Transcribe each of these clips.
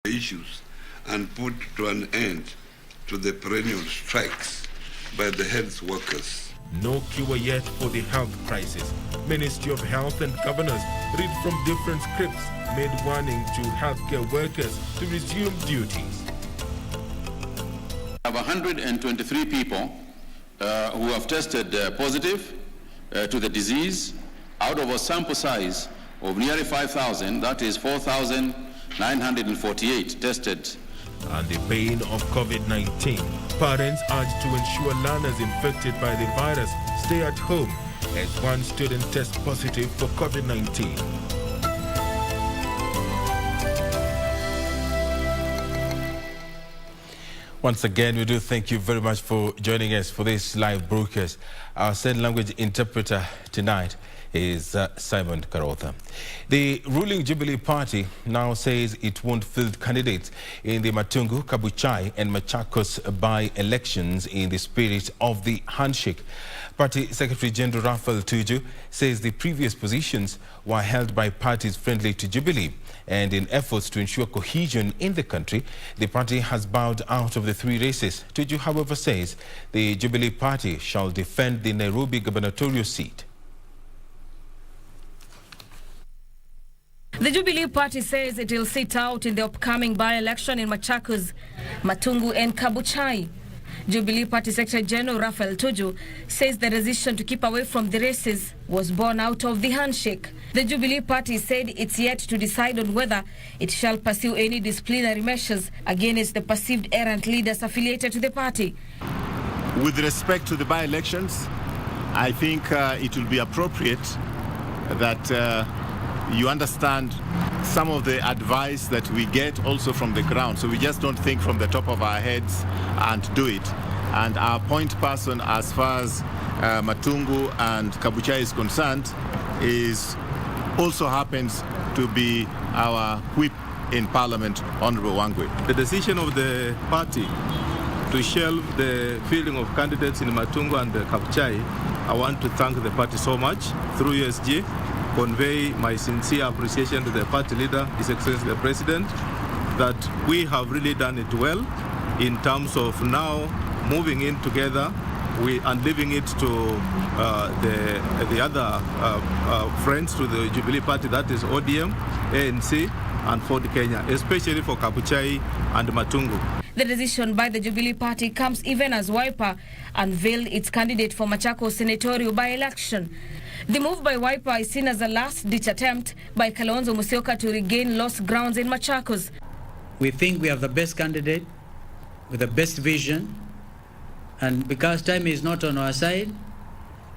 issues and put to an end to the perennial strikes by the health workers. No cure yet for the health crisis. Ministry of Health and governors read from different scripts made warning to healthcare workers to resume duties. We have 123 people who have tested positive to the disease out of a sample size of nearly 5,000, that is 4,948 tested. And the pain of COVID-19, parents urged to ensure learners infected by the virus stay at home as one student tests positive for COVID-19. Once again, we do thank you very much for joining us for this live broadcast. Our sign language interpreter tonight is Simon Karotha. The ruling Jubilee Party now says it won't field candidates in the Matungu, Kabuchai and Machakos by-elections in the spirit of the handshake. Party Secretary General Raphael Tuju says the previous positions were held by parties friendly to Jubilee, and in efforts to ensure cohesion in the country, the party has bowed out of the three races. Tuju, however, says the Jubilee Party shall defend the Nairobi gubernatorial seat. The Jubilee Party says it will sit out in the upcoming by-election in Machakos, Matungu and Kabuchai. Jubilee Party Secretary General Raphael Tuju says the decision to keep away from the races was born out of the handshake. The Jubilee Party said it's yet to decide on whether it shall pursue any disciplinary measures against the perceived errant leaders affiliated to the party. With respect to the by-elections, I think it will be appropriate that you understand some of the advice that we get also from the ground. So we just don't think from the top of our heads and do it. And our point person as far as Matungu and Kabuchai is concerned is also happens to be our whip in Parliament, Honorable Wangwe. The decision of the party to shelve the fielding of candidates in Matungu and Kabuchai, I want to thank the party so much through USG. Convey my sincere appreciation to the party leader, His Excellency the President, that we have really done it well in terms of now moving in together and leaving it to the other friends to the Jubilee Party, that is ODM, ANC and Ford Kenya, especially for Kabuchai and Matungu. The decision by the Jubilee Party comes even as Wiper unveiled its candidate for Machakos senatorial by-election. The move by Wiper is seen as a last-ditch attempt by Kalonzo Musyoka to regain lost grounds in Machakos. We think we have the best candidate with the best vision, and because time is not on our side,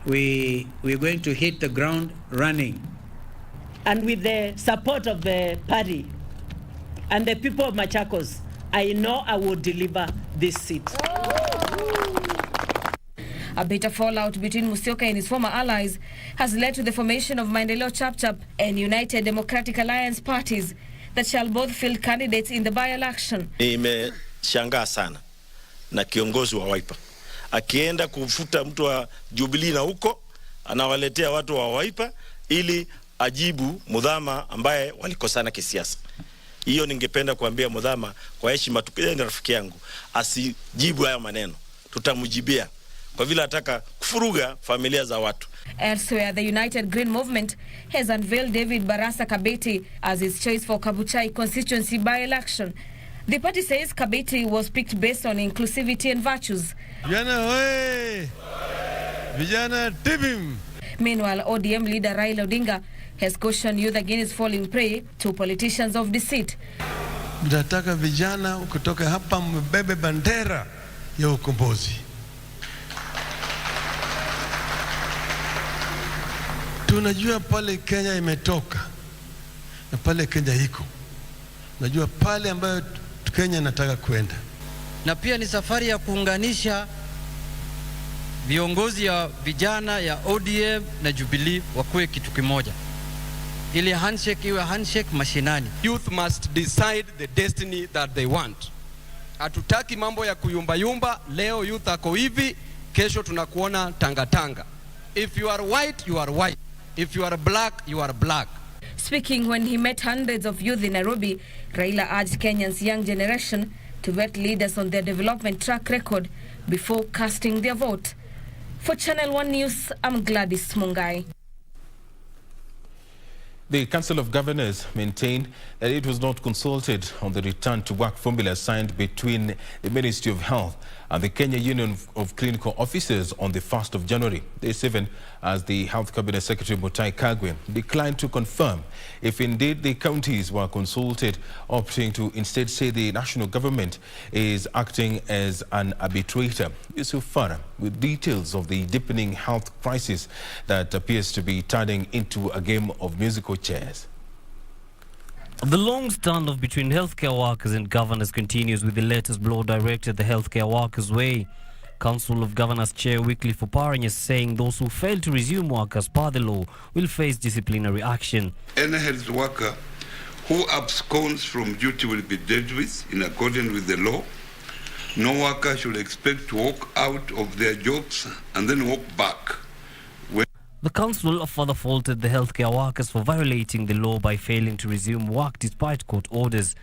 we're going to hit the ground running. And with the support of the party and the people of Machakos, I know I will deliver this seat. A bitter fallout between Musyoka and his former allies has led to the formation of Maendeleo Chapchap and United Democratic Alliance parties that shall both field candidates in the by-election. Nimeshangaa sana na kiongozi wa Wiper akienda kufuta mtu wa Jubilee na huko anawaletea watu wa Wiper ili ajibu Mudhama ambaye walikosana kisiasa. Hiyo ningependa kuambia Mudhama kwa heshima, tukija ni rafiki yangu, asijibu haya maneno, tutamjibia kwa vile ataka kufuruga familia za watu. Elsewhere, the United Green Movement has unveiled David Barasa Kabeti as its choice for Kabuchai constituency by-election. The party says Kabeti was picked based on inclusivity and virtues. Vijana hoye! Vijana tibim! Meanwhile, ODM leader Raila Odinga has cautioned youth against falling prey to politicians of deceit. Mtataka vijana kutoka hapa mbebe bandera ya ukombozi. Tunajua pale Kenya imetoka na pale Kenya iko. Najua pale ambayo Kenya nataka kwenda. Na pia ni safari ya kuunganisha viongozi ya vijana ya ODM na Jubilee wakuwe kitu kimoja. Ili handshake iwe handshake mashinani. Youth must decide the destiny that they want. Hatutaki mambo ya kuyumba. Leo youth ako hivi, kesho tunakuona tanga. If you are white, you are white. If you are black, you are black. Speaking when he met hundreds of youth in Nairobi, Raila urged Kenya's young generation to vet leaders on their development track record before casting their vote. For Channel 1 News, I'm Gladys Mungai. The Council of Governors maintained that it was not consulted on the return to work formula signed between the Ministry of Health and the Kenya Union of Clinical Officers on the 1st of January. This even as the Health Cabinet Secretary Mutahi Kagwe declined to confirm if indeed the counties were consulted, opting to instead say the national government is acting as an arbitrator. Yusuf Farah with details of the deepening health crisis that appears to be turning into a game of musical chairs. The long standoff between healthcare workers and governors continues, with the latest blow directed the healthcare workers' way. Council of Governors Chair Wycliffe Oparanya saying those who fail to resume work as per the law will face disciplinary action. Any health worker who absconds from duty will be dealt with in accordance with the law. No worker should expect to walk out of their jobs and then walk back. The council further faulted the healthcare workers for violating the law by failing to resume work despite court orders.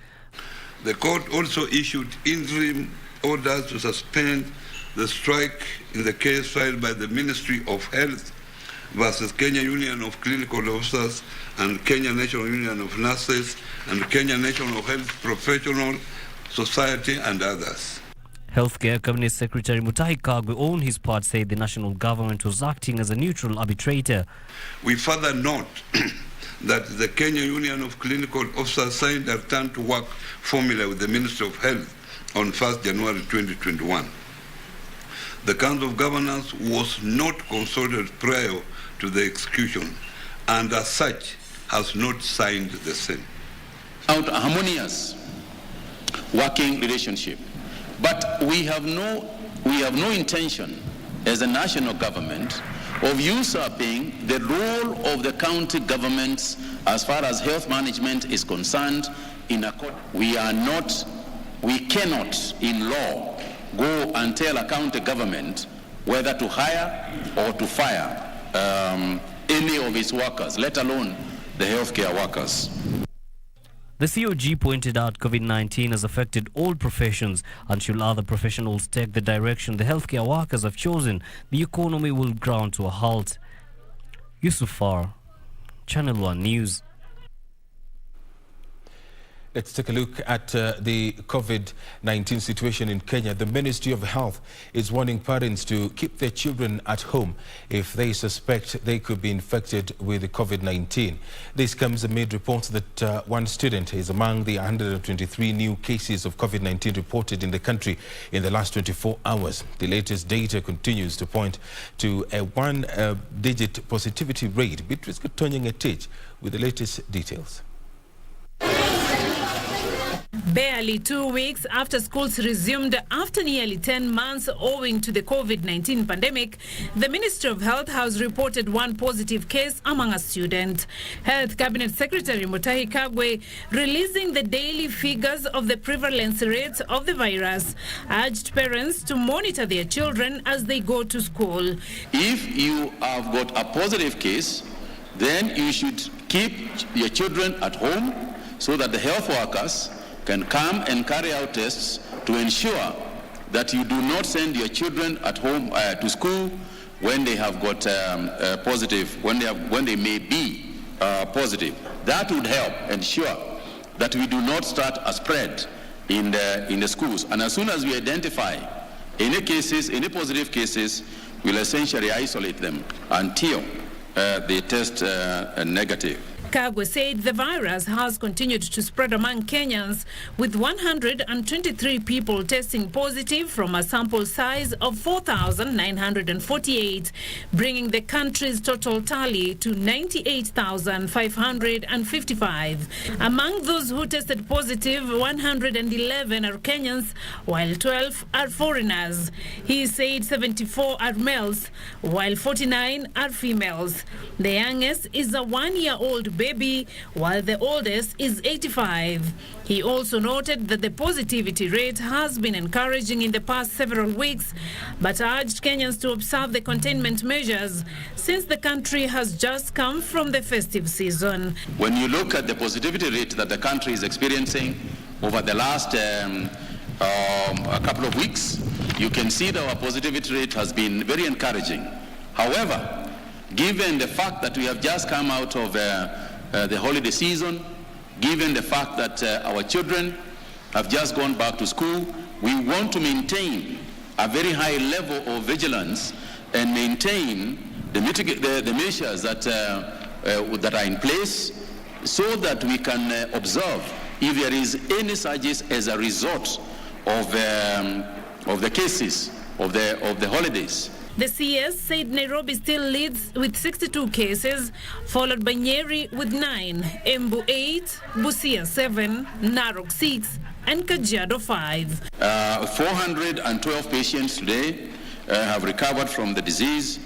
The court also issued interim orders to suspend the strike in the case filed by the Ministry of Health versus Kenya Union of Clinical Officers and Kenya National Union of Nurses and Kenya National Health Professional Society and others. Healthcare Cabinet Secretary Mutahi Kagwe, on his part, said the national government was acting as a neutral arbitrator. We further note that the Kenya Union of Clinical Officers signed a return to work formula with the Ministry of Health on 1st January 2021. The Council of Governors was not consulted prior to the execution and as such has not signed the same. Out a harmonious working relationship. But we have no intention as a national government of usurping the role of the county governments as far as health management is concerned. We cannot in law go and tell a county government whether to hire or to fire any of its workers, let alone the healthcare workers. The COG pointed out COVID-19 has affected all professions, and should other professionals take the direction the healthcare workers have chosen, the economy will ground to a halt. Yusuf Farah, Channel 1 News. Let's take a look at the COVID-19 situation in Kenya. The Ministry of Health is warning parents to keep their children at home if they suspect they could be infected with COVID-19. This comes amid reports that one student is among the 123 new cases of COVID-19 reported in the country in the last 24 hours. The latest data continues to point to a one-digit positivity rate. Beatrice Kotonyang with the latest details. Barely 2 weeks after schools resumed after nearly 10 months owing to the COVID-19 pandemic, the Ministry of Health has reported one positive case among a student. Health Cabinet Secretary Mutahi Kagwe, releasing the daily figures of the prevalence rates of the virus, urged parents to monitor their children as they go to school. If you have got a positive case, then you should keep your children at home so that the health workers can come and carry out tests to ensure that you do not send your children at home to school when they have got positive, when they may be positive. That would help ensure that we do not start a spread in the schools. And as soon as we identify any cases, any positive cases, we'll essentially isolate them until they test negative. Kagwe said the virus has continued to spread among Kenyans, with 123 people testing positive from a sample size of 4,948, bringing the country's total tally to 98,555. Among those who tested positive, 111 are Kenyans, while 12 are foreigners. He said 74 are males, while 49 are females. The youngest is a 1-year-old baby, while the oldest is 85. He also noted that the positivity rate has been encouraging in the past several weeks, but urged Kenyans to observe the containment measures since the country has just come from the festive season. When you look at the positivity rate that the country is experiencing over the last a couple of weeks, you can see that our positivity rate has been very encouraging. However, given the fact that we have just come out of the holiday season, given the fact that our children have just gone back to school, we want to maintain a very high level of vigilance and maintain the measures that are in place so that we can observe if there is any surges as a result of the cases of the holidays. The CS said Nairobi still leads with 62 cases, followed by Nyeri with 9, Embu 8, Busia 7, Narok 6, and Kajiado 5. 412 patients today have recovered from the disease.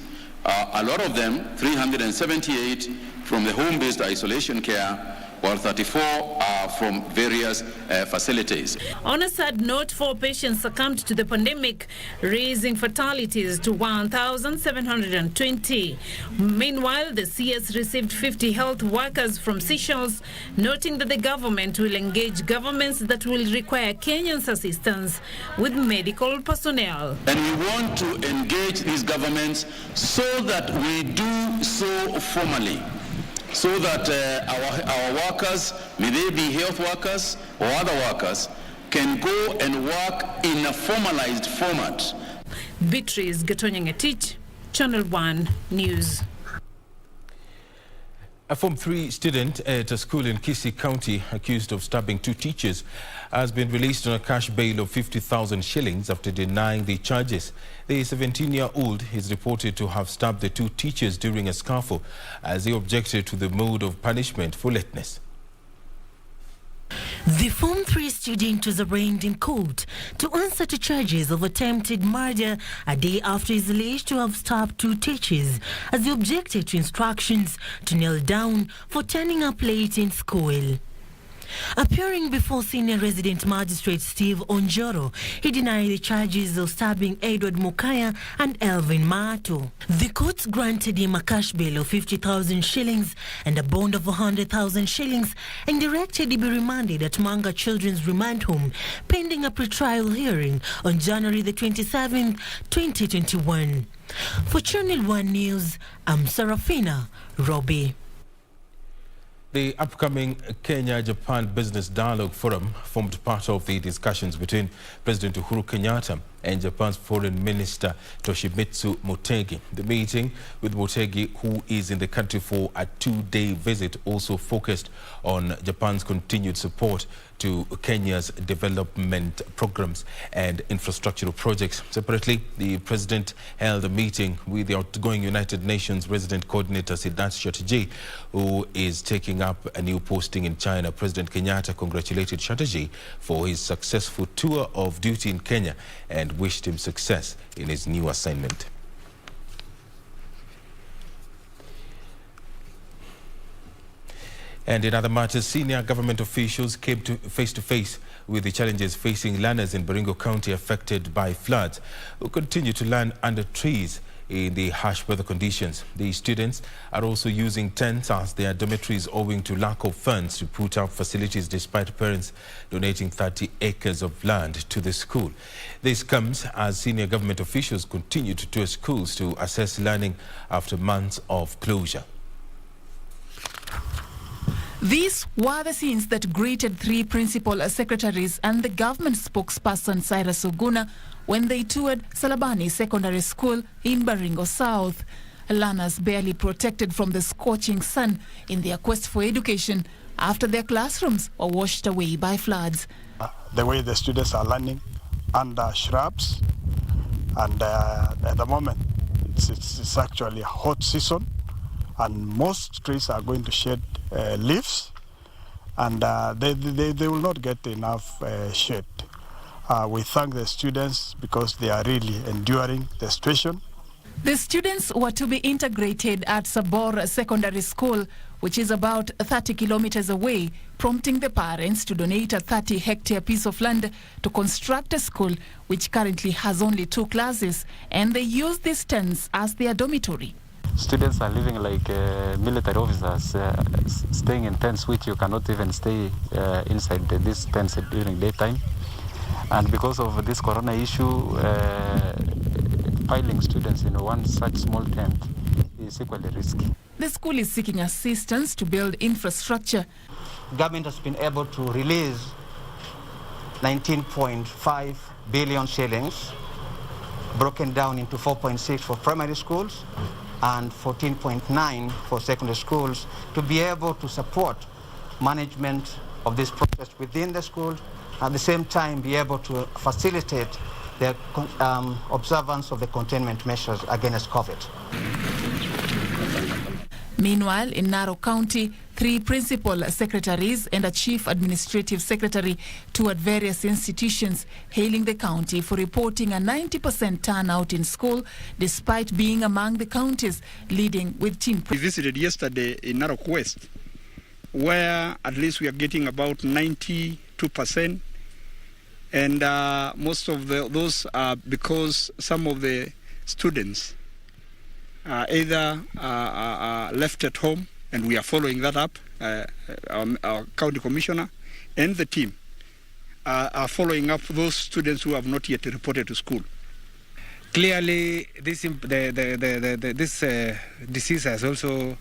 A lot of them, 378, from the home-based isolation care, while 34 are from various facilities. On a sad note, 4 patients succumbed to the pandemic, raising fatalities to 1,720. Meanwhile, the CS received 50 health workers from Seychelles, noting that the government will engage governments that will require Kenyans' assistance with medical personnel. And we want to engage these governments so that we do so formally, so that our workers, may they be health workers or other workers, can go and work in a formalized format. Beatrice Gatonyangetich, Channel 1 News. A Form 3 student at a school in Kisii County accused of stabbing 2 teachers has been released on a cash bail of 50,000 shillings after denying the charges. The 17-year-old is reported to have stabbed the 2 teachers during a scuffle as he objected to the mode of punishment for lateness. The Form 3 student was arraigned in court to answer to charges of attempted murder a day after he is alleged to have stabbed 2 teachers as he objected to instructions to kneel down for turning up late in school. Appearing before Senior Resident Magistrate Steve Onjoro, he denied the charges of stabbing Edward Mukaya and Elvin Mato. The court granted him a cash bail of 50,000 shillings and a bond of 100,000 shillings and directed he be remanded at Manga Children's Remand Home pending a pretrial hearing on January the 27th, 2021. For Channel 1 News, I'm Serafina Robbie. The upcoming Kenya-Japan Business Dialogue Forum formed part of the discussions between President Uhuru Kenyatta and Japan's Foreign Minister Toshimitsu Motegi. The meeting with Motegi, who is in the country for a 2-day visit, also focused on Japan's continued support to Kenya's development programs and infrastructural projects. Separately, the president held a meeting with the outgoing United Nations resident coordinator Siddharth Chatterjee, who is taking up a new posting in China. President Kenyatta congratulated Chatterjee for his successful tour of duty in Kenya and wished him success in his new assignment. And in other matters, senior government officials came face to face with the challenges facing learners in Baringo County affected by floods, who continue to learn under trees in the harsh weather conditions. The students are also using tents as their dormitories owing to lack of funds to put up facilities despite parents donating 30 acres of land to the school. This comes as senior government officials continue to tour schools to assess learning after months of closure. These were the scenes that greeted 3 principal secretaries and the government spokesperson Cyrus Oguna when they toured Salabani Secondary School in Baringo South. Learners barely protected from the scorching sun in their quest for education after their classrooms were washed away by floods. The way the students are learning under shrubs, and at the moment it's actually a hot season, and most trees are going to shed leaves, and they will not get enough shade. We thank the students because they are really enduring the situation. The students were to be integrated at Sabor Secondary School, which is about 30 kilometers away, prompting the parents to donate a 30-hectare piece of land to construct a school which currently has only 2 classes, and they use these tents as their dormitory. Students are living like military officers, staying in tents which you cannot even stay inside these tents during daytime. And because of this corona issue, piling students in one such small tent is equally risky. The school is seeking assistance to build infrastructure. Government has been able to release 19.5 billion shillings, broken down into 4.6 for primary schools and 14.9 for secondary schools, to be able to support management of this process within the school, at the same time be able to facilitate the observance of the containment measures against COVID. Meanwhile, in Narok County, 3 principal secretaries and a chief administrative secretary toured various institutions, hailing the county for reporting a 90% turnout in school, despite being among the counties leading with teen. We visited yesterday in Narok West, where at least we are getting about 92%. And most of those are because some of the students either left at home, and we are following that up. Our county commissioner and the team are following up those students who have not yet reported to school. Clearly, this disease has also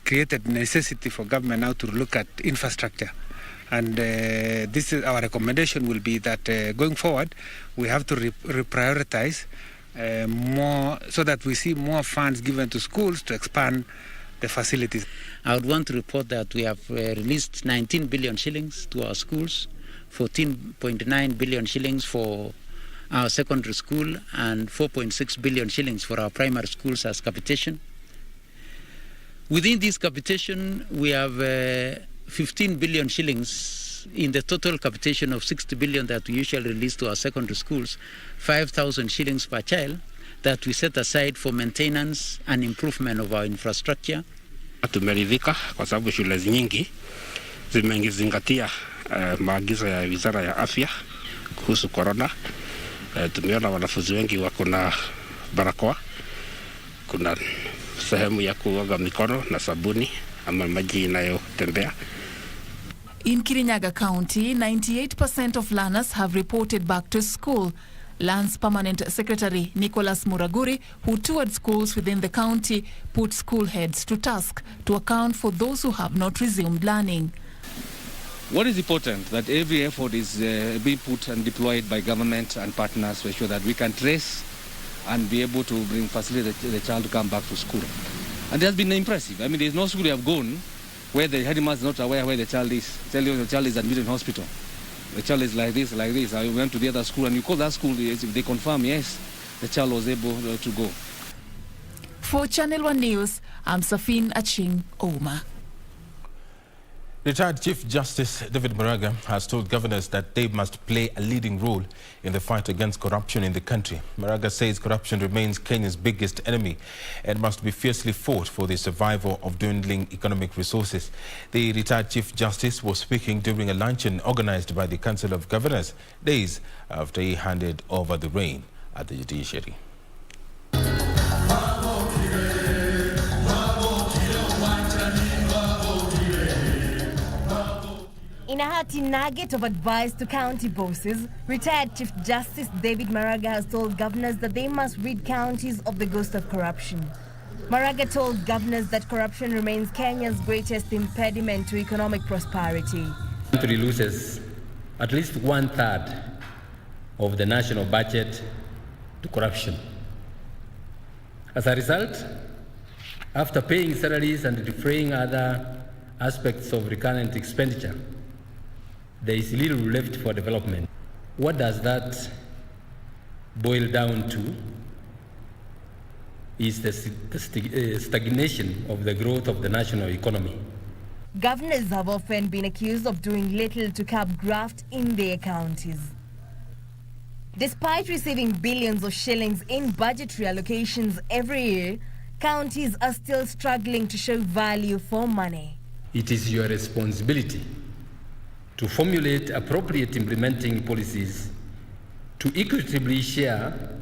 created necessity for government now to look at infrastructure. And this is our recommendation will be that going forward, we have to reprioritize more so that we see more funds given to schools to expand the facilities. I would want to report that we have released 19 billion shillings to our schools, 14.9 billion shillings for our secondary school, and 4.6 billion shillings for our primary schools as capitation. Within this capitation, we have 15 billion shillings in the total capitation of 60 billion that we usually release to our secondary schools, 5,000 shillings per child that we set aside for maintenance and improvement of our infrastructure. Tumeridhika kwa sababu shule nyingi zimezingatia maagizo ya Wizara ya Afya kuhusu corona. Tumeona wanafunzi wengi wako na barakoa, kuna sehemu ya kuoga mikono na sabuni ama maji inayotembea. In Kirinyaga County, 98% of learners have reported back to school. Lands Permanent Secretary Nicholas Muraguri, who toured schools within the county, put school heads to task to account for those who have not resumed learning. What is important that every effort is being put and deployed by government and partners to ensure that we can trace and be able to facilitate the child to come back to school. And it has been impressive. I mean, there's no school we have gone where the headmaster is not aware where the child is. Tell you the child is admitted in hospital. The child is like this, like this. I went to the other school, and you call that school, they confirm, yes, the child was able to go. For Channel 1 News, I'm Safin Aching Oma. Retired Chief Justice David Maraga has told governors that they must play a leading role in the fight against corruption in the country. Maraga says corruption remains Kenya's biggest enemy and must be fiercely fought for the survival of dwindling economic resources. The retired Chief Justice was speaking during a luncheon organized by the Council of Governors days after he handed over the reign at the Judiciary. In a hearty nugget of advice to county bosses, retired Chief Justice David Maraga has told governors that they must rid counties of the ghost of corruption. Maraga told governors that corruption remains Kenya's greatest impediment to economic prosperity. The country loses at least 1/3 of the national budget to corruption. As a result, after paying salaries and defraying other aspects of recurrent expenditure, there is little left for development. What does that boil down to? Is the stagnation of the growth of the national economy. Governors have often been accused of doing little to curb graft in their counties. What does that boil down to? Is the stagnation of the growth of the national economy. Governors have often been accused of doing little to curb graft in their counties. Governors have often been accused of doing little to curb graft in their counties. Despite receiving billions of shillings in budgetary allocations every year, counties are still struggling to show value for money. It is your responsibility to formulate appropriate implementing policies to equitably share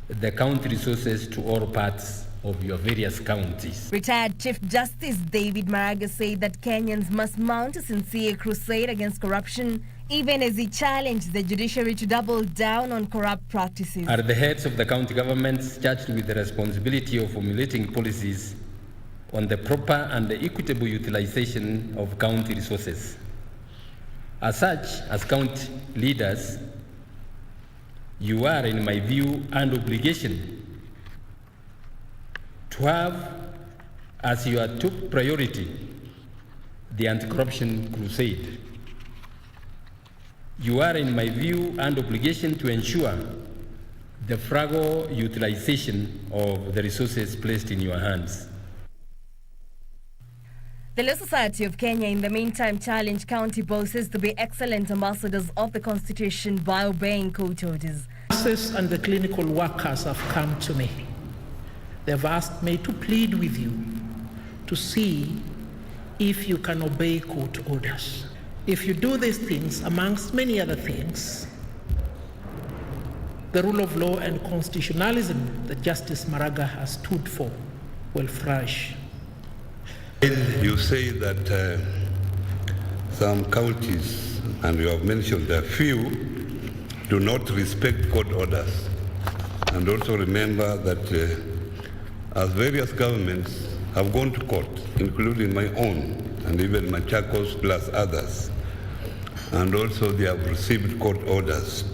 the county resources to all parts of your various counties. Retired Chief Justice David Maraga said that Kenyans must mount a sincere crusade against corruption, even as he challenged the judiciary to double down on corrupt practices. Are the heads of the county governments charged with the responsibility of formulating policies on the proper and the equitable utilization of county resources. As such, as county leaders, you are, in my view, under obligation to have as your top priority the anti-corruption crusade. You are, in my view, under obligation to ensure the frugal utilization of the resources placed in your hands. The Law Society of Kenya, in the meantime, challenged county bosses to be excellent ambassadors of the Constitution by obeying court orders. Nurses and the clinical workers have come to me. They've asked me to plead with you to see if you can obey court orders. If you do these things, amongst many other things, the rule of law and constitutionalism that Justice Maraga has stood for will flourish. You say that some counties, and you have mentioned a few, do not respect court orders. And also remember that as various governments have gone to court, including my own, and even Machakos plus others, and also they have received court orders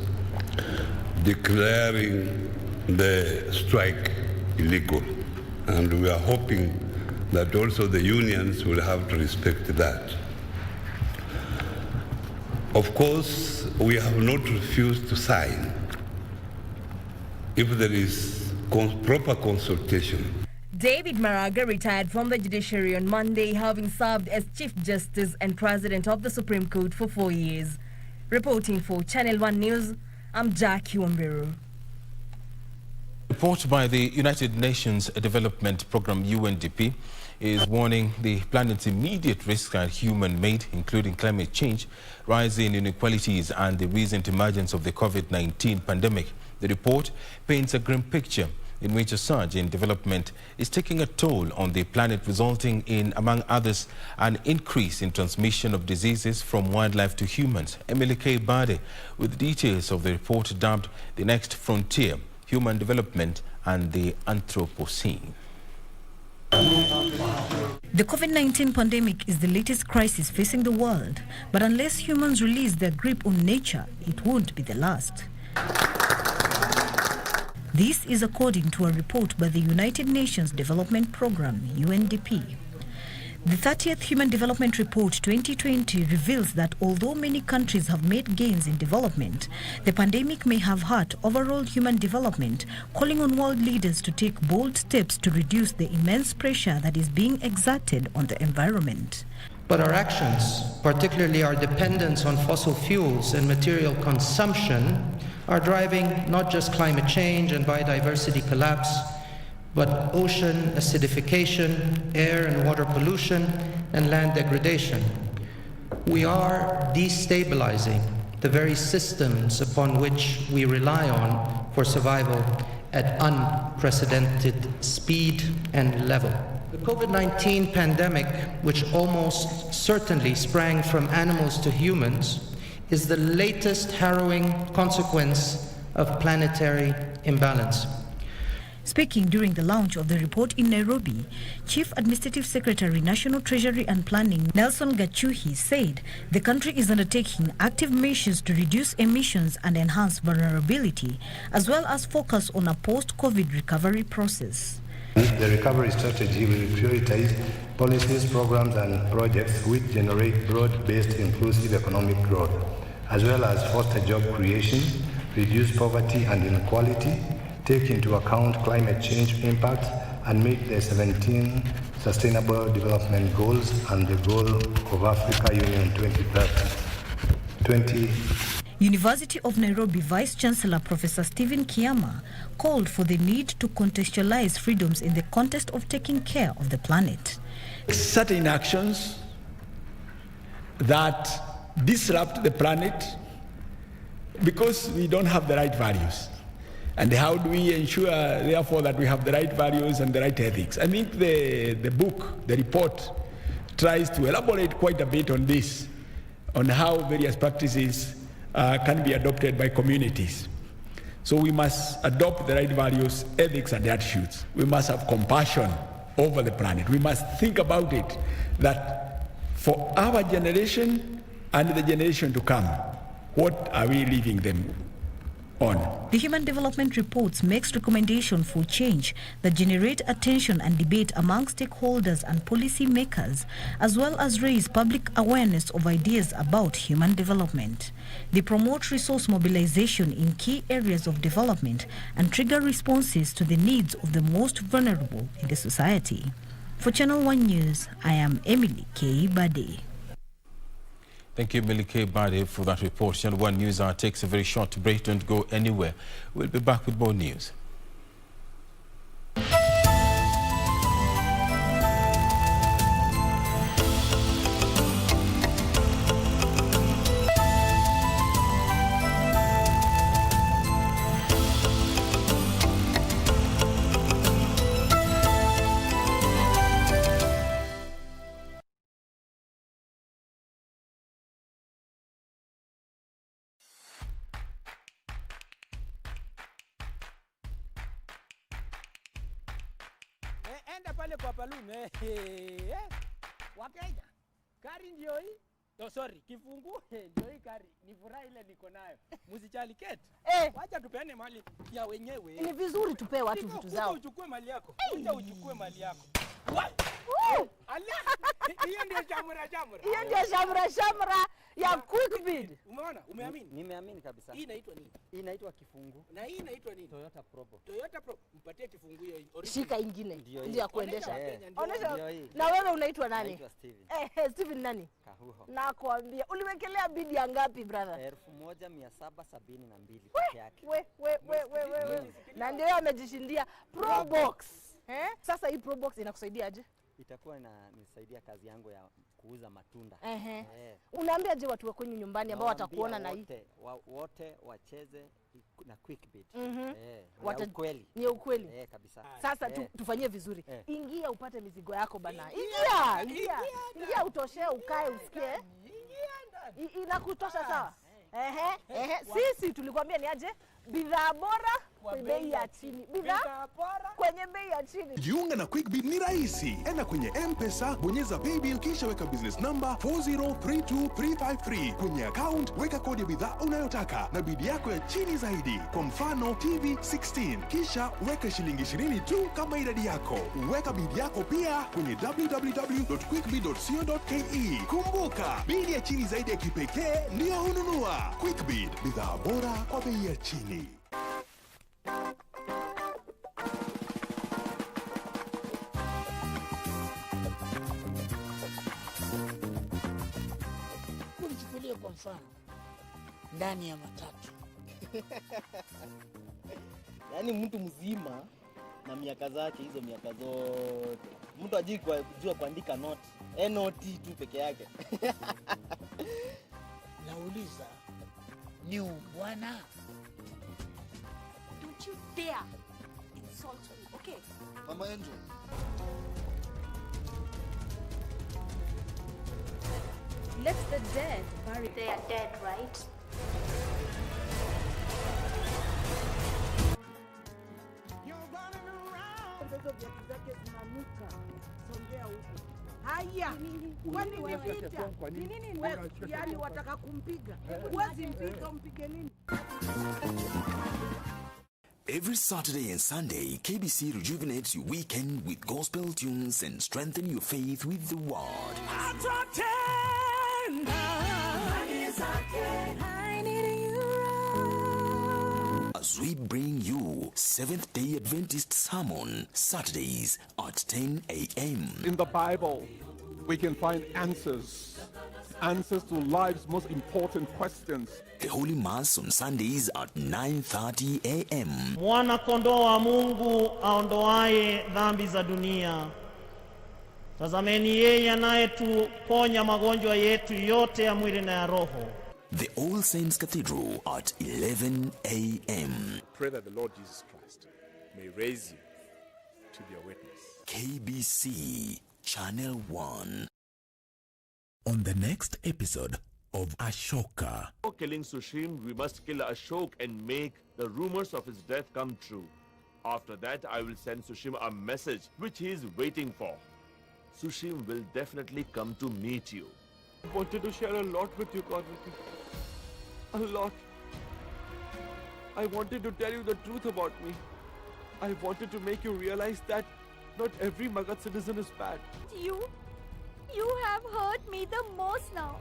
declaring the strike illegal. And we are hoping that also the unions will have to respect that. Of course, we have not refused to sign if there is proper consultation. David Maraga retired from the judiciary on Monday, having served as Chief Justice and President of the Supreme Court for 4 years. Reporting for Channel 1 News, I'm Jackie Wambiru. Report by the United Nations Development Programme UNDP is warning the planet's immediate risks are human-made, including climate change, rising inequalities, and the recent emergence of the COVID-19 pandemic. The report paints a grim picture in which a surge in development is taking a toll on the planet, resulting in, among others, an increase in transmission of diseases from wildlife to humans. Emily K. Bade with details of the report dubbed The Next Frontier, Human Development and the Anthropocene. The COVID-19 pandemic is the latest crisis facing the world, but unless humans release their grip on nature, it won't be the last. This is according to a report by the United Nations Development Programme, UNDP. The 30th Human Development Report 2020 reveals that although many countries have made gains in development, the pandemic may have hurt overall human development, calling on world leaders to take bold steps to reduce the immense pressure that is being exerted on the environment. But our actions, particularly our dependence on fossil fuels and material consumption, are driving not just climate change and biodiversity collapse, but ocean acidification, air and water pollution, and land degradation. We are destabilizing the very systems upon which we rely on for survival at unprecedented speed and level. The COVID-19 pandemic, which almost certainly sprang from animals to humans, is the latest harrowing consequence of planetary imbalance. Speaking during the launch of the report in Nairobi, Chief Administrative Secretary, National Treasury and Planning, Nelson Gachuhi, said the country is undertaking active measures to reduce emissions and enhance vulnerability, as well as focus on a post-COVID recovery process. The recovery strategy will prioritize policies, programs and projects which generate broad-based inclusive economic growth, as well as foster job creation, reduce poverty and inequality, take into account climate change impacts, and meet the 17 Sustainable Development Goals and the goal of Africa Union 2030. University of Nairobi Vice-Chancellor Professor Stephen Kiama called for the need to contextualize freedoms in the context of taking care of the planet. Certain actions that disrupt the planet because we don't have the right values. And how do we ensure, therefore, that we have the right values and the right ethics? I think the book, the report, tries to elaborate quite a bit on this, on how various practices can be adopted by communities. So we must adopt the right values, ethics, and attitudes. We must have compassion over the planet. We must think about it, that for our generation and the generation to come, what are we leaving them on? The Human Development Reports makes recommendation for change that generate attention and debate among stakeholders and policy makers, as well as raise public awareness of ideas about human development. They promote resource mobilization in key areas of development and trigger responses to the needs of the most vulnerable in the society. For Channel 1 News, I am Emily K. Bade. Thank you, Melike Bade, for that report. Channel 1 News Hour takes a very short break. Don't go anywhere. We'll be back with more news. Enda pale kwa Palume. Wakenya. Kari ndio hii. Oh, sorry, kifungu ndio hii kari. Ni furaha ile niko nayo. Msichali kete. Wacha tupeane mali ya wenyewe. Ni vizuri tupe watu vitu zao. Uchukue mali yako. Wacha uchukue mali yako. Hiyo ndio shamra. Hiyo ndio shamra ya quick bid. Umeona? Umeamini? Nimeamini kabisa. Hii inaitwa nini? Hii inaitwa kifungu. Na hii inaitwa nini? Toyota Probo. Toyota Pro. Mpatie kifungu hiyo. Shika ingine. Ndio ya kuendesha. Onesha. Na wewe unaitwa nani? Naitwa Steven. Steven nani? Kahuho. Nakwambia. Uliwekelea bid ya ngapi brother? 1772 peke yake. We. Na ndio amejishindia Pro Box. Sasa hii Pro Box inakusaidia aje? Itakuwa inanisaidia kazi yangu ya kuuza matunda. Unaambia je watu wa kwenye nyumbani ambao watakuona na hii? Wote wacheze na quick bid. Ukweli. Ni ukweli. Kabisa. Sasa tufanyie vizuri. Ingia upate mizigo yako bana. Ingia utoshee ukae usikie. Inakutosha sawa? Sisi tulikwambia ni aje? Bidhaa bora kwa bei ya chini. Bidhaa bora kwenye bei ya chini. Jiunga na Quick Bid ni rahisi. Enda kwenye M-Pesa, bonyeza paybill kisha weka business number 4032353. Kwenye account weka kodi ya bidhaa unayotaka na bid yako ya chini zaidi. Kwa mfano TV 16. Kisha weka shilingi 20 tu kama idadi yako. Weka bid yako pia kwenye www.quickbid.co.ke. Kumbuka, bid ya chini zaidi ya kipekee ndio hununua. Quick Bid, bidhaa bora kwa bei ya chini. Unichukulie kwa mfano ndani ya matatu. Yaani mtu mzima na miaka zake hizo miaka zote. Mtu ajui kujua kuandika note. Noti tu peke yake. Nauliza ni bwana. Don't you dare insult me, okay? Mama Angel. Let the dead bury. They are dead, right? Haya, kwani ni vita? Ni nini wewe? Yaani wataka kumpiga? Huwezi mpiga, mpige nini? Every Saturday and Sunday, KBC rejuvenates your weekend with gospel tunes and strengthen your faith with the word. As we bring you Seventh-day Adventist Sermon, Saturdays at 10 a.m. In the Bible, we can find answers answers to life's most important questions. The Holy Mass on Sundays at 9:30 a.m. Mwana kondoo wa Mungu aondoaye dhambi za dunia. Tazameni yeye anayetuponya magonjwa yetu yote ya mwili na ya roho. The All Saints Cathedral at 11 a.m. Pray that the Lord Jesus Christ may raise you to be a witness. KBC Channel 1. On the next episode of Ashoka. Before killing Sushim, we must kill Ashok and make the rumors of his death come true. After that, I will send Sushim a message which he is waiting for. Sushim will definitely come to meet you. I wanted to share a lot with you, Conrad. A lot. I wanted to tell you the truth about me. I wanted to make you realize that not every Magadh citizen is bad. You have hurt me the most now.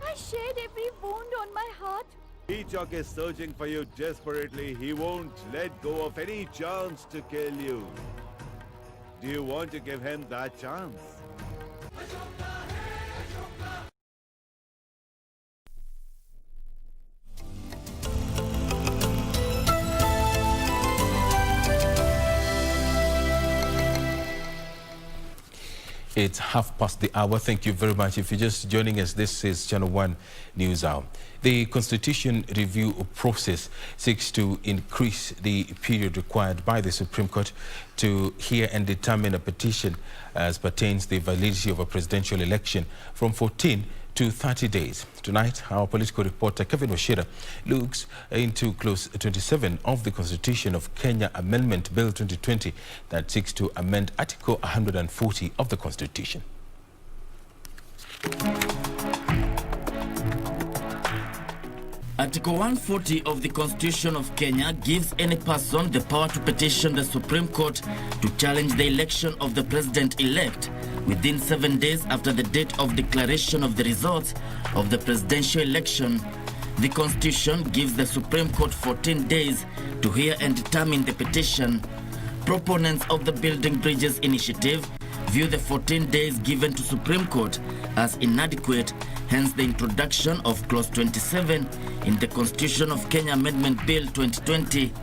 I shared every wound on my heart. Ichok is searching for you desperately. He won't let go of any chance to kill you. Do you want to give him that chance? It's 1:30. Thank you very much. If you're just joining us, this is Channel 1 News Hour. The Constitution review process seeks to increase the period required by the Supreme Court to hear and determine a petition as pertains the validity of a presidential election from 14 to 30 days. Tonight, our political reporter Kevin Washira looks into Clause 27 of the Constitution of Kenya Amendment Bill 2020 that seeks to amend Article 140 of the Constitution. Article 140 of the Constitution of Kenya gives any person the power to petition the Supreme Court to challenge the election of the president-elect within 7 days after the date of declaration of the results of the presidential election. The Constitution gives the Supreme Court 14 days to hear and determine the petition. Proponents of the Building Bridges initiative view the 14 days given to Supreme Court as inadequate, hence the introduction of Clause 27 in the Constitution of Kenya Amendment Bill 2020.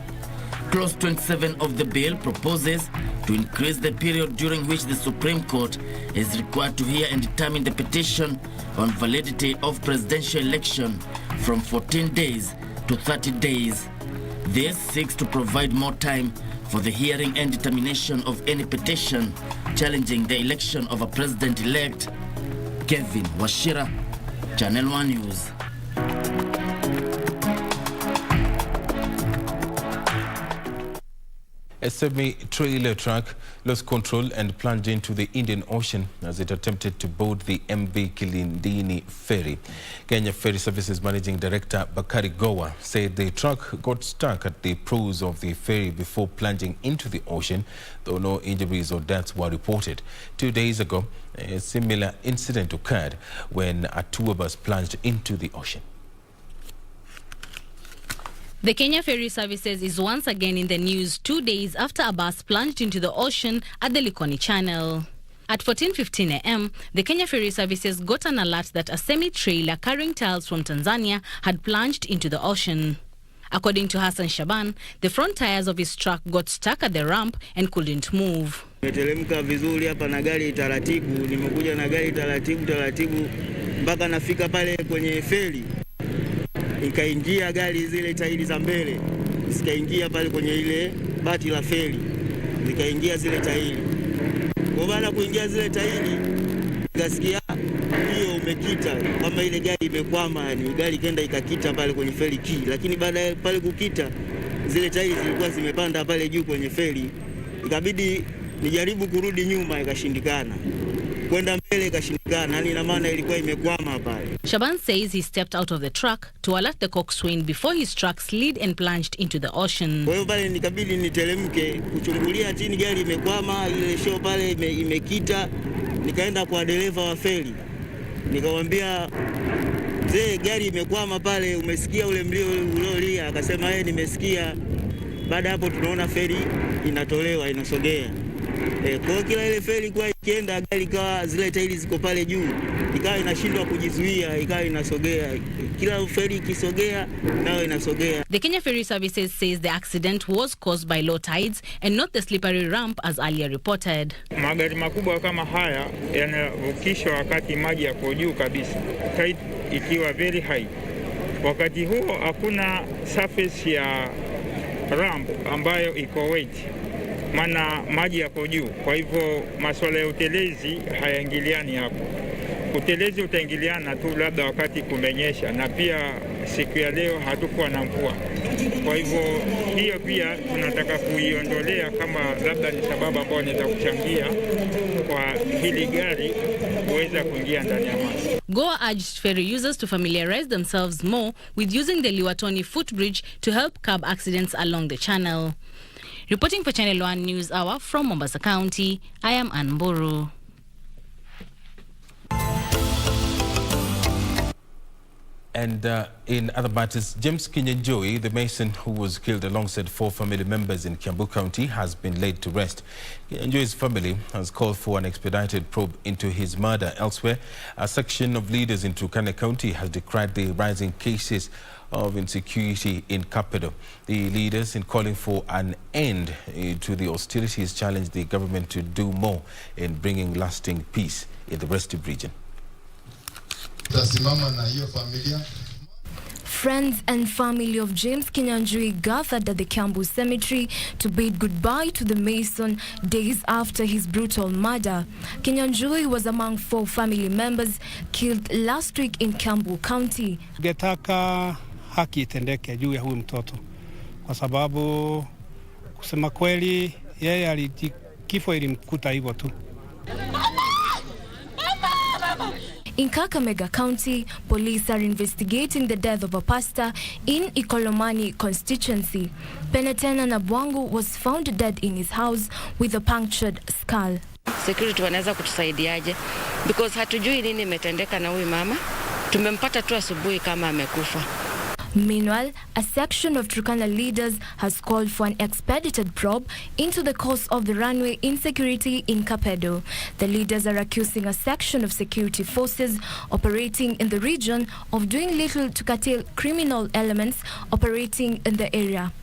Clause 27 of the bill proposes to increase the period during which the Supreme Court is required to hear and determine the petition on validity of presidential election from 14 days to 30 days. This seeks to provide more time for the hearing and determination of any petition challenging the election of a president-elect. Kevin Washira, Channel 1 News. A semi-trailer truck lost control and plunged into the Indian Ocean as it attempted to board the MV Kilindini ferry. Kenya Ferry Services Managing Director Bakari Gowa said the truck got stuck at the prows of the ferry before plunging into the ocean, though no injuries or deaths were reported. 2 days ago, a similar incident occurred when a tour bus plunged into the ocean. The Kenya Ferry Services is once again in the news 2 days after a bus plunged into the ocean at the Likoni Channel. At 14:15 a.m., the Kenya Ferry Services got an alert that a semi-trailer carrying tiles from Tanzania had plunged into the ocean. According to Hassan Shaban, the front tires of his truck got stuck at the ramp and couldn't move. Nimeteremka vizuri hapa na gari taratibu, nimekuja na gari taratibu mpaka nafika pale kwenye ferry. Ikaingia gari zile tairi za mbele, zikaingia pale kwenye ile bati la feri, zikaingia zile tairi. Kwa baada kuingia zile tairi, nikasikia hiyo umekita, kama ile gari imekwama, ni gari kenda ikakita pale kwenye feri lakini baada ya pale kukita, zile tairi zilikuwa zimepanda pale juu kwenye feri. Ikabidi nijaribu kurudi nyuma, ikashindikana. Kwenda mbele ikashindikana, ina maana ilikuwa imekwama pale. Shaban says he stepped out of the truck to alert the coxswain before his truck slid and plunged into the ocean. Kwa hiyo pale nikabidi niteremke kuchungulia chini, gari imekwama, ile show pale imekita. Nikaenda kwa dereva wa feri, nikamwambia mzee, gari imekwama pale, umesikia ule mlio uliolia? Akasema nimesikia. Baada hapo tunaona feri inatolewa, inasogea. Kwa kila ile feri kwa ikienda gari ikawa zile tairi ziko pale juu, ikawa inashindwa kujizuia, ikawa inasogea. Kila feri ikisogea nayo inasogea. The Kenya Ferry Services says the accident was caused by low tides and not the slippery ramp as earlier reported. Magari makubwa kama haya yanavukishwa wakati maji yako juu kabisa, tide ikiwa very high. Wakati huo hakuna surface ya ramp ambayo iko wet, maana maji yako juu. Kwa hivyo masuala ya utelezi hayaingiliani hapo. Utelezi utaingiliana tu labda wakati kumenyesha, na pia siku ya leo hatukuwa na mvua. Kwa hivyo hiyo pia tunataka kuiondolea kama labda ni sababu ambayo inaweza kuchangia kwa hili gari kuweza kuingia ndani ya maji. Goa urged ferry users to familiarize themselves more with using the Likoni footbridge to help curb accidents along the channel. Reporting for Channel 1 News Hour from Mombasa County, I am Ann Mburu. And in other matters, James Kinyanjui, the mason who was killed alongside 4 family members in Kiambu County, has been laid to rest. Kinyanjui's family has called for an expedited probe into his murder. Elsewhere, a section of leaders in Turkana County has decried the rising cases of insecurity in capital. The leaders, in calling for an end to the hostilities, challenged the government to do more in bringing lasting peace in the restive region. Friends and family of James Kinyanjui gathered at the Kiambu Cemetery to bid goodbye to the Mason days after his brutal murder. Kinyanjui was among 4 family members killed last week in Kiambu County. Tungetaka haki itendeke juu ya huyu mtoto, kwa sababu kusema kweli yeye kifo ilimkuta hivyo tu. In Kakamega County, police are investigating the death of a pastor in Ikolomani constituency. Penetena Nabwangu was found dead in his house with a punctured skull. Security wanaweza kutusaidiaje? Because hatujui nini imetendeka na huyu mama. Tumempata tu asubuhi kama amekufa. Meanwhile, a section of Turkana leaders has called for an expedited probe into the cause of the runway insecurity in Kapedo. The leaders are accusing a section of security forces operating in the region of doing little to curtail criminal elements operating in the area.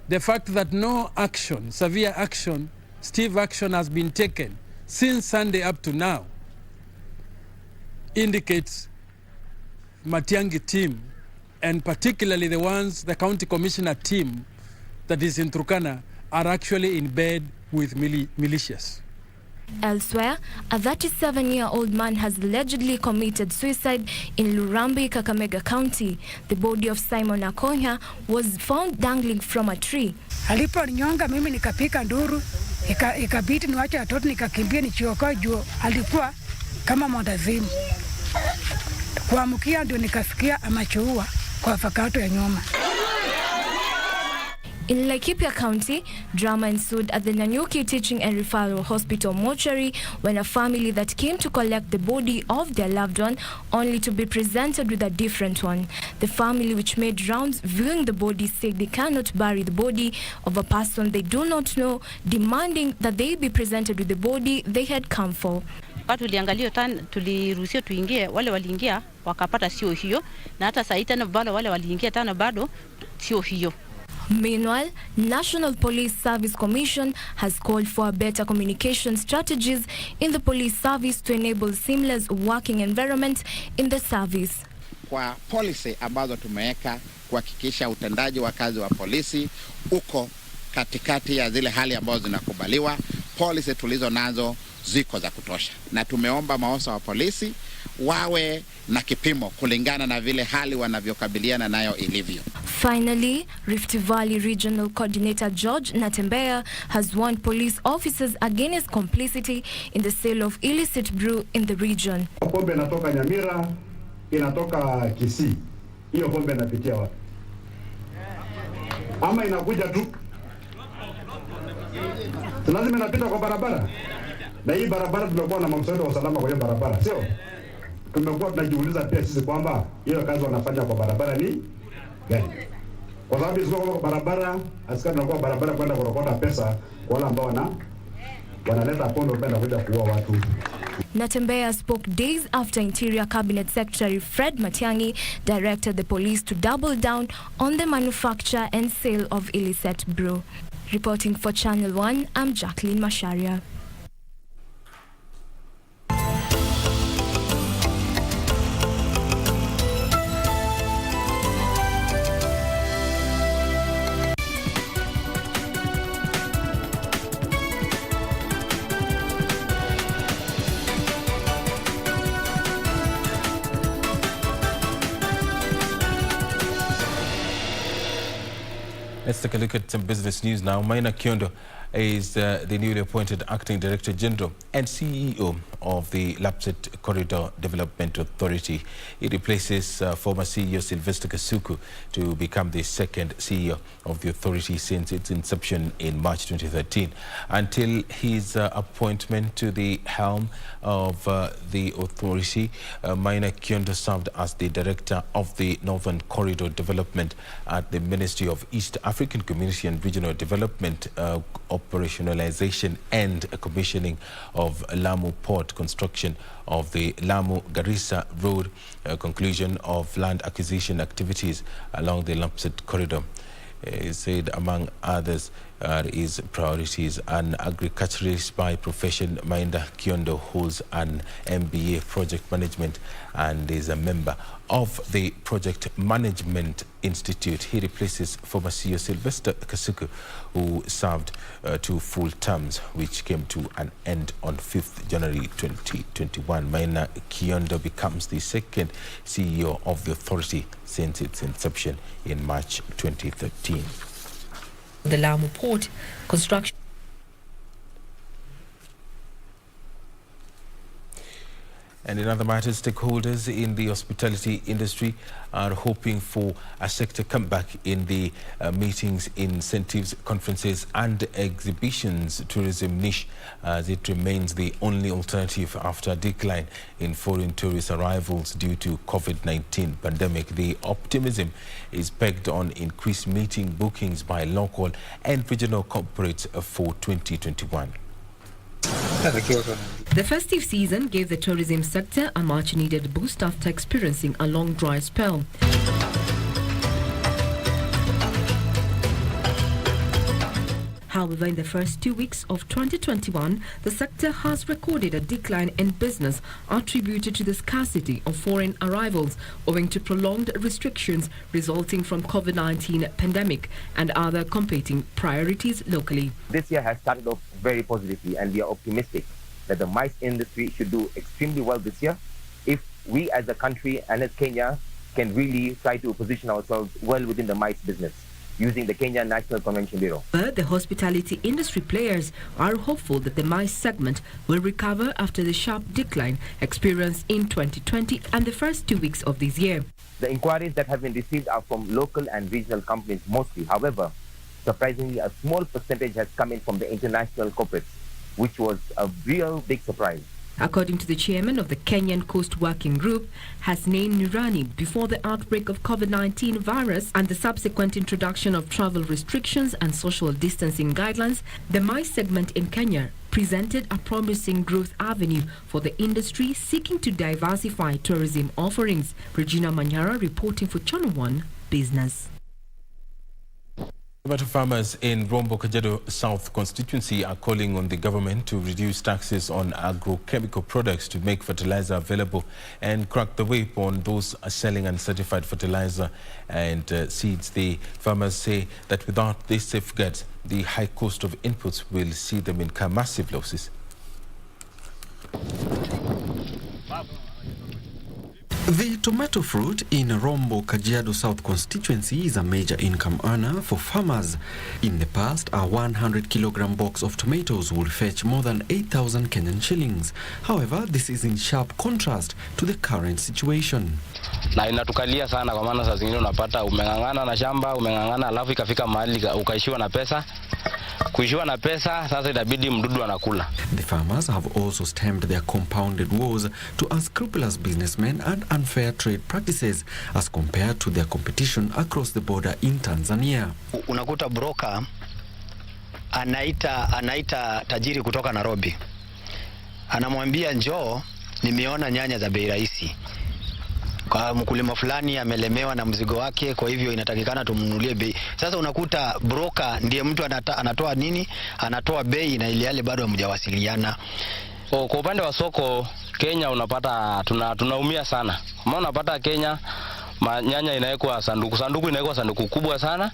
The fact that no action, severe action, stiff action has been taken since Sunday up to now indicates Matiang'i team, and particularly the county commissioner team that is in Turkana, are actually in bed with militias. Elsewhere, a 37-year-old man has allegedly committed suicide in Lurambi, Kakamega County. The body of Simon Akonya was found dangling from a tree. Aliponinyonga mimi nikapika nduru, ikabidi niwache watoto nikakimbia nichiokoe juu alikuwa kama mwandazimu. Kuamkia ndio nikasikia amechoua kwa fakato ya nyuma. In Laikipia County, drama ensued at the Nanyuki Teaching and Referral Hospital mortuary when a family that came to collect the body of their loved one only to be presented with a different one. The family, which made rounds viewing the body, said they cannot bury the body of a person they do not know, demanding that they be presented with the body they had come for. Tuliangalia tuliruhusiwa tuingie, wale waliingia wakapata sio hiyo, na hata saa tena bado wale waliingia tena bado sio hiyo. Meanwhile, National Police Service Commission has called for better communication strategies in the police service to enable seamless working environment in the service. Kwa policy ambazo tumeweka kuhakikisha utendaji wa kazi wa polisi uko katikati ya zile hali ambazo zinakubaliwa, policy tulizo nazo ziko za kutosha, na tumeomba maafisa wa polisi wawe na kipimo kulingana na vile hali wanavyokabiliana nayo ilivyo. Finally, Rift Valley Regional Coordinator George Natembea has warned police officers against complicity in the sale of illicit brew in the region. Pombe inatoka Nyamira, inatoka Kisii. Hiyo pombe inapitia wapi? Ama inakuja tu? Lazima inapita kwa barabara. Na hii barabara tumekuwa na mswada wa usalama kwa hiyo barabara, sio? Tumekuwa tunajiuliza pia sisi kwamba hiyo kazi wanafanya kwa barabara ni gani? Kwa sababu sio kwa barabara, askari wanakuwa barabara kwenda kurokota pesa kwa wale ambao wanaleta pondo kwenda kuja kuua watu. Natembeya spoke days after Interior Cabinet Secretary Fred Matiang'i directed the police to double down on the manufacture and sale of illicit brew. Reporting for Channel 1, I'm Jacqueline Masharia. Let's take a look at some business news now. Maina Kiondo is the newly appointed Acting Director General and CEO of the Lapset Corridor Development Authority. He replaces former CEO Sylvester Kasuku to become the second CEO of the authority since its inception in March 2013. Until his appointment to the helm of the authority, Maina Kiondo served as the Director of the Northern Corridor Development at the Ministry of East African Community and Regional Development, operationalization and commissioning of Lamu Port, construction of the Lamu-Garissa Road, conclusion of land acquisition activities along the Lapset Corridor. He said, among others, his priorities. An agriculturalist by profession, Maina Kiondo holds an MBA project management and is a member of the Project Management Institute. He replaces former CEO Sylvester Kasuku, who served 2 full terms, which came to an end on 5th January 2021. Maina Kiondo becomes the second CEO of the authority since its inception in March 2013. The Lamu Port construction. And in other matters, stakeholders in the hospitality industry are hoping for a sector comeback in the meetings, incentives, conferences and exhibitions tourism niche, as it remains the only alternative after a decline in foreign tourist arrivals due to COVID-19 pandemic. The optimism is pegged on increased meeting bookings by local and regional corporates for 2021. The festive season gave the tourism sector a much-needed boost after experiencing a long dry spell. However, in the first 2 weeks of 2021, the sector has recorded a decline in business attributed to the scarcity of foreign arrivals owing to prolonged restrictions resulting from COVID-19 pandemic and other competing priorities locally. This year has started off very positively, and we are optimistic that the MICE industry should do extremely well this year if we as a country and as Kenya can really try to position ourselves well within the MICE business using the Kenya National Convention Bureau. The hospitality industry players are hopeful that the MICE segment will recover after the sharp decline experienced in 2020 and the first 2 weeks of this year. The inquiries that have been received are from local and regional companies mostly. However, surprisingly, a small percentage has come in from the international corporates, which was a real big surprise. According to the chairman of the Kenyan Coast Working Group, Hasnain Nurani, before the outbreak of COVID-19 virus and the subsequent introduction of travel restrictions and social distancing guidelines, the MICE segment in Kenya presented a promising growth avenue for the industry seeking to diversify tourism offerings. Regina Manyara reporting for Channel 1 Business. Tomato farmers in Rombo Kajiado South constituency are calling on the government to reduce taxes on agrochemical products to make fertilizer available and crack the whip on those selling uncertified fertilizer and seeds. The farmers say that without these safeguards, the high cost of inputs will see them incur massive losses. The tomato fruit in Rombo Kajiado South constituency is a major income earner for farmers. In the past, a 100-kilogram box of tomatoes would fetch more than 8,000 Kenyan shillings. However, this is in sharp contrast to the current situation. Na inatukalia sana kwa maana saa zingine unapata umeng'ang'ana na shamba, umeng'ang'ana alafu ikafika mahali ukaishiwa na pesa. Kuishiwa na pesa, sasa itabidi mdudu anakula. The farmers have also stemmed their compounded woes to unscrupulous businessmen and unfair trade practices as compared to their competition across the border in Tanzania. Unakuta broker anaita tajiri kutoka Nairobi. Anamwambia njoo, nimeona nyanya za bei rahisi. Kwa mkulima fulani amelemewa na mzigo wake, kwa hivyo inatakikana tumnunulie bei. Sasa unakuta broker ndiye mtu anatoa nini? Anatoa bei na ile yale bado hamjawasiliana. Kwa upande wa soko Kenya unapata tunaumia sana. Maana unapata Kenya nyanya inawekwa sanduku inawekwa sanduku kubwa sana,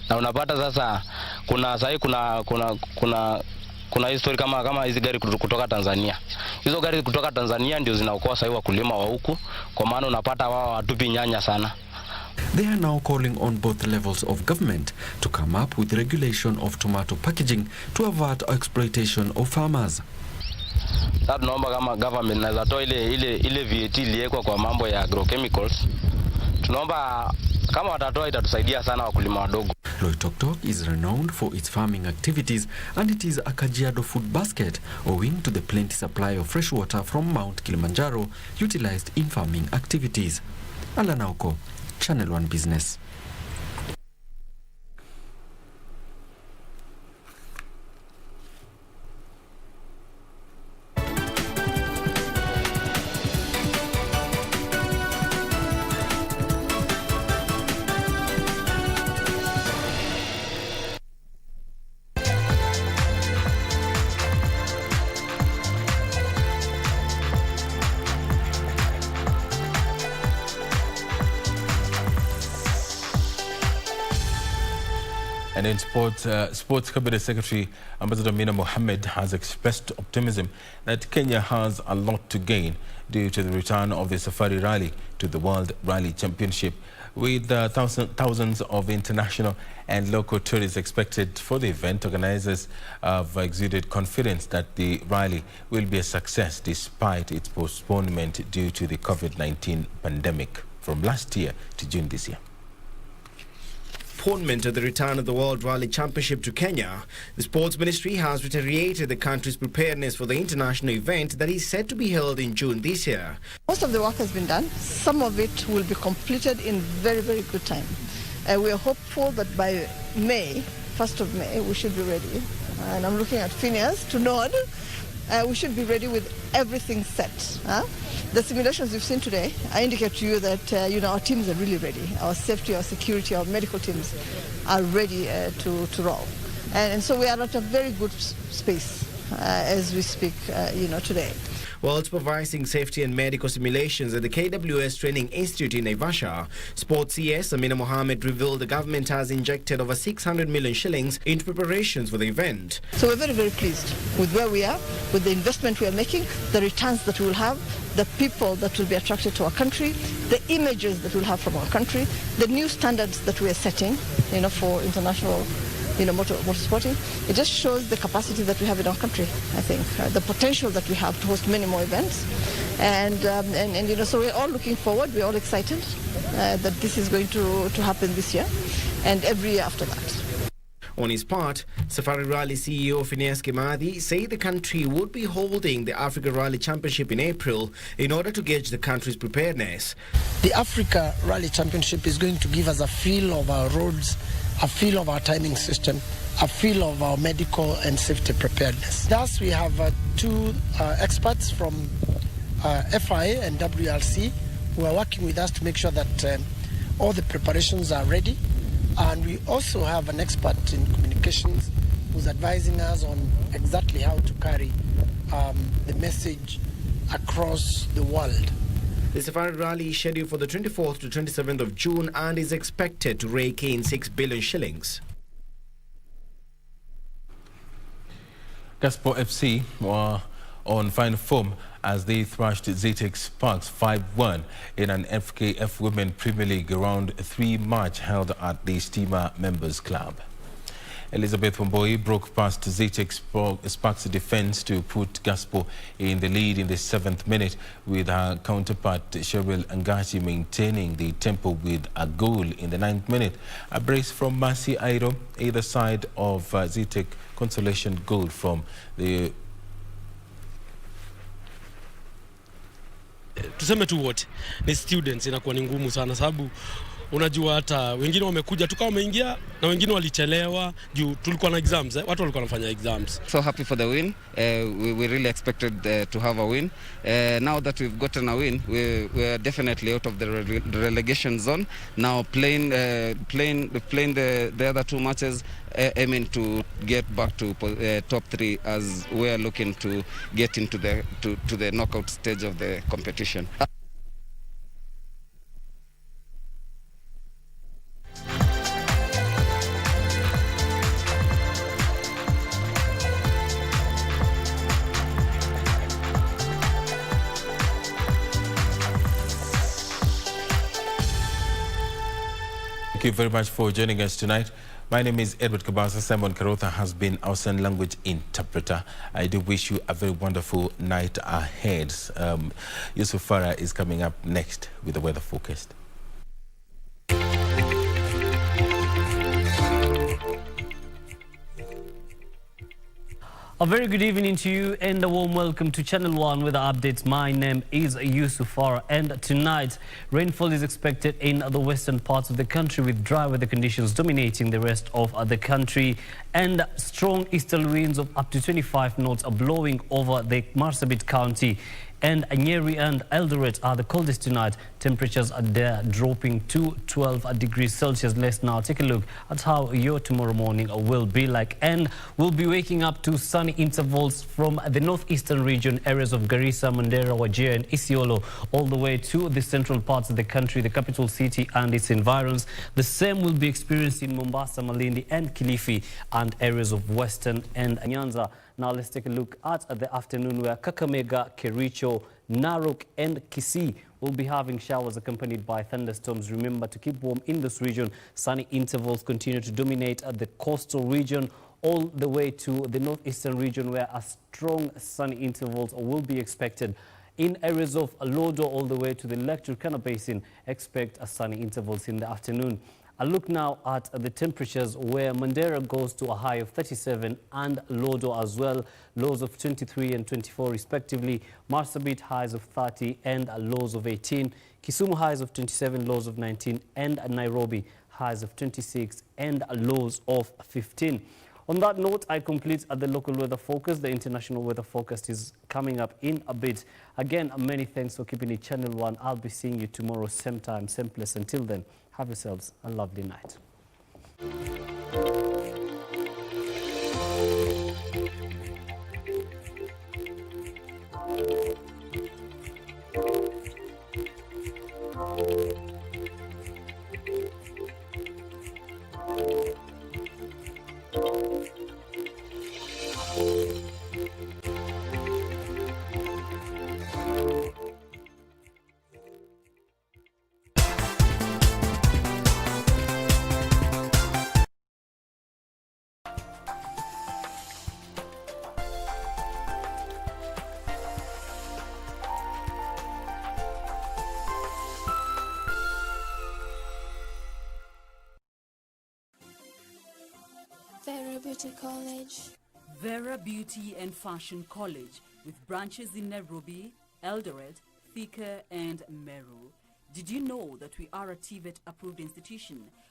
na unapata sasa kuna history kama hizi gari kutoka Tanzania. Hizo gari kutoka Tanzania ndio zinaokoa sasa wakulima wa huku, kwa maana unapata wao watupi nyanya sana. They are now calling on both levels of government to come up with regulation of tomato packaging to avert exploitation of farmers. Sasa tunaomba kama government inaweza toa ile VAT iliwekwa kwa mambo ya agrochemicals. Tunaomba kama watatoa itatusaidia sana wakulima wadogo. Loitoktok is renowned for its farming activities, and it is a Kajiado food basket owing to the plenty supply of fresh water from Mount Kilimanjaro utilized in farming activities. Alanauko, Channel 1 Business. And in Sports Cabinet Secretary Ambassador Mina Mohammed has expressed optimism that Kenya has a lot to gain due to the return of the Safari Rally to the World Rally Championship, with thousands of international and local tourists expected for the event. Organizers have exuded confidence that the rally will be a success despite its postponement due to the COVID-19 pandemic from last year to June this year. Postponement of the return of the World Rally Championship to Kenya, the Sports Ministry has reiterated the country's preparedness for the international event that is set to be held in June this year. Most of the work has been done. Some of it will be completed in very, very good time. We are hopeful that by May, 1st of May, we should be ready. And I'm looking at Phineas to nod. We should be ready with everything set. The simulations you've seen today, I indicate to you that our teams are really ready. Our safety, our security, our medical teams are ready to roll. And so we are at a very good space as we speak today. While supervising safety and medical simulations at the KWS Training Institute in Naivasha, Sports CS Amina Mohammed revealed the government has injected over 600 million shillings into preparations for the event. So we're very, very pleased with where we are, with the investment we are making, the returns that we will have, the people that will be attracted to our country, the images that we'll have from our country, the new standards that we are setting, for international motorsporting. It just shows the capacity that we have in our country, I think, the potential that we have to host many more events. And so we're all looking forward, we're all excited that this is going to happen this year and every year after that. On his part, Safari Rally CEO Phineas Kimathi said the country would be holding the Africa Rally Championship in April in order to gauge the country's preparedness. The Africa Rally Championship is going to give us a feel of our roads, a feel of our timing system, a feel of our medical and safety preparedness. Thus, we have two experts from FIA and WRC who are working with us to make sure that all the preparations are ready. And we also have an expert in communications who's advising us on exactly how to carry the message across the world. The Safari Rally is scheduled for the 24th to 27th of June and is expected to rake in 6 billion shillings. Gaspo FC were on fine form as they thrashed Zetec Sparks 5-1 in an FKF Women Premier League Round 3 match held at the Steamer Members Club. Elizabeth Wamboi broke past Zetec Sparks' defense to put Gaspo in the lead in the 7th minute, with her counterpart Cheryl Angachi maintaining the tempo with a goal in the 9th minute. A brace from Mercy Airo, either side of Zetec, consolation goal from the tuseme tu wote ni students, inakuwa ni ngumu sana sababu unajua hata wengine wamekuja tu kama wameingia na wengine walichelewa juu tulikuwa na exams, watu walikuwa wanafanya exams. So happy for the win. We really expected to have a win. Now that we've gotten a win, we're definitely out of the relegation zone. Now playing the other two matches, aiming to get back to top 3 as we're looking to get into the knockout stage of the competition. Thank you very much for joining us tonight. My name is Edward Kabasa. Simon Karotha has been our sign language interpreter. I do wish you a very wonderful night ahead. Yusuf Farah is coming up next with the weather forecast. A very good evening to you and a warm welcome to Channel 1 with the updates. My name is Yusuf Farah, and tonight rainfall is expected in the western parts of the country with dry weather conditions dominating the rest of the country, and strong easterly winds of up to 25 knots are blowing over the Marsabit County. And Nyeri and Eldoret are the coldest tonight. Temperatures are there dropping to 12 degrees Celsius. Let's now take a look at how your tomorrow morning will be like. And we'll be waking up to sunny intervals from the northeastern region, areas of Garissa, Mandera, Wajir and Isiolo, all the way to the central parts of the country, the capital city and its environs. The same will be experienced in Mombasa, Malindi and Kilifi and areas of Western and Nyanza. Now let's take a look at the afternoon where Kakamega, Kericho, Narok and Kisii will be having showers accompanied by thunderstorms. Remember to keep warm in this region. Sunny intervals continue to dominate the coastal region all the way to the northeastern region where a strong sunny intervals will be expected. In areas of Lodo all the way to the Lake Turkana Basin, expect a sunny intervals in the afternoon. A look now at the temperatures where Mandera goes to a high of 37 and Lodo as well, lows of 23 and 24 respectively. Marsabit highs of 30 and lows of 18. Kisumu highs of 27, lows of 19 and Nairobi highs of 26 and lows of 15. On that note, I complete the local weather focus. The international weather forecast is coming up in a bit. Again, many thanks for keeping it Channel 1. I'll be seeing you tomorrow, same time, same place. Until then, have yourselves a lovely night. Vera Beauty College. Vera Beauty and Fashion College, with branches in Nairobi, Eldoret, Thika and Meru. Did you know that we are a TVET approved institution